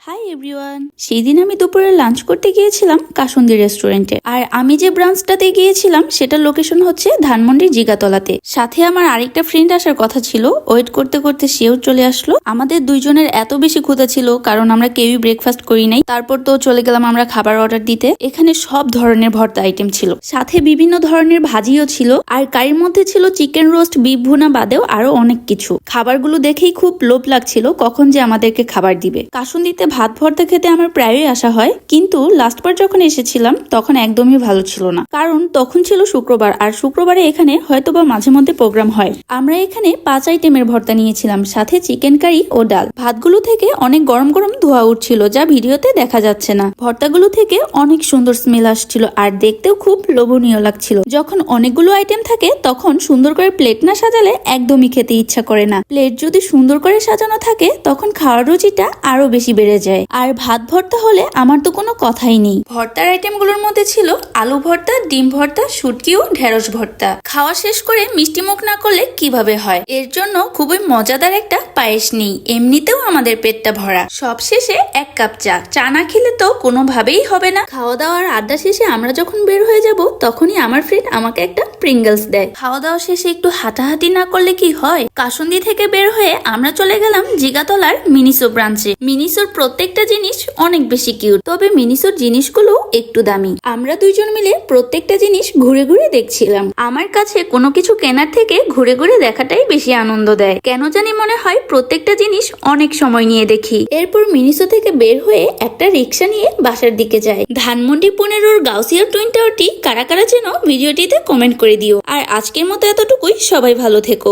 Hi everyone. সেই দিন আমি দুপুরে লাঞ্চ করতে গিয়েছিলাম কাসুন্দি রেস্টুরেন্টে। আর আমি যে ব্রাঞ্চটাতে গিয়েছিলাম সেটার লোকেশন হচ্ছে ধানমন্ডির জিগাতলাতে। সাথে আমার আরেকটা ফ্রেন্ড আসার কথা ছিল, ওয়েট করতে করতে সেও চলে আসলো। আমাদের দুইজনের এত বেশি ক্ষুধা ছিল কারণ আমরা কেউই ব্রেকফাস্ট করি নাই। তারপর তো চলে গেলাম আমরা খাবার অর্ডার দিতে। এখানে সব ধরনের ভর্তা আইটেম ছিল, সাথে বিভিন্ন ধরনের ভাজিও ছিল, আর কারির মধ্যে ছিল চিকেন রোস্ট, বিফ ভুনা বাদেও আরো অনেক কিছু। খাবারগুলো দেখেই খুব লোভ লাগছিল কখন যে আমাদেরকে খাবার দিবে। কাসুন্দিতে ভাত ভর্তা খেতে আমার প্রায়ই আসা হয়, কিন্তু লাস্টবার যখন এসেছিলাম তখন একদমই ভালো ছিল না, কারণ তখন ছিল শুক্রবার, আর শুক্রবারে এখানে হয়তোবা মাঝে মধ্যে প্রোগ্রাম হয়। আমরা এখানে 5 আইটেমের ভর্তা নিয়েছিলাম, সাথে চিকেন কারি ও ডাল। ভাতগুলো থেকে অনেক গরম গরম ধোয়া উঠছিল, যা ভিডিওতে দেখা যাচ্ছে না। ভর্তাগুলো থেকে অনেক সুন্দর স্মেল আসছিল, আর দেখতেও খুব লোভনীয় লাগছিল। যখন অনেকগুলো আইটেম থাকে তখন সুন্দর করে প্লেট না সাজালে একদমই খেতে ইচ্ছা করে না। প্লেট যদি সুন্দর করে সাজানো থাকে তখন খাওয়ার রুচিটা আরো বেশি বেড়ে যায়। আর ভাত ভর্তা হলে আমার তো কোনো কথাই নেই। ভর্তার আইটেমগুলোর মধ্যে ছিল আলু ভর্তা, ডিম ভর্তা, শুটকি ও ঢেঁড়স ভর্তা। খাওয়া শেষ করে মিষ্টি মুখ না করলে কিভাবে হয়, এর জন্য খুবই মজাদার একটা পায়েস নেই। এমনিতেও আমাদের পেটটা ভরা। সব শেষে 1 কাপ চা না খেলে তো কোনোভাবেই হবে না। খাওয়া দাওয়ার আড্ডা শেষে আমরা যখন বের হয়ে যাব তখনই আমার ফ্রেন্ড আমাকে একটা প্রিঙ্গলস দেয়। খাওয়া দাওয়া শেষে একটু হাঁটাহাঁটি না করলে কি হয়। কাসুন্দি থেকে বের হয়ে আমরা চলে গেলাম জিগাতলার মিনিসো ব্রাঞ্চে। মিনিসোর প্রত্যেকটা জিনিস অনেক বেশি কিউট, তবে মিনিসোর জিনিসগুলো একটু দামি। আমরা দুইজন মিলে প্রত্যেকটা জিনিস ঘুরে ঘুরে দেখছিলাম। আমার কাছে কোনো কিছু কেনার থেকে ঘুরে ঘুরে দেখাটাই বেশি আনন্দ দেয়। কেন জানি মনে হয় প্রত্যেকটা জিনিস অনেক সময় নিয়ে দেখি। এরপর মিনিসো থেকে বের হয়ে একটা রিক্সা নিয়ে বাসার দিকে যাই। ধানমন্ডি 15 গাউসিয়া টুইন টাওয়ারটি কারা কারা যেন ভিডিওটিতে কমেন্ট করে দিও। আর আজকের মতো এতটুকুই, সবাই ভালো থেকো।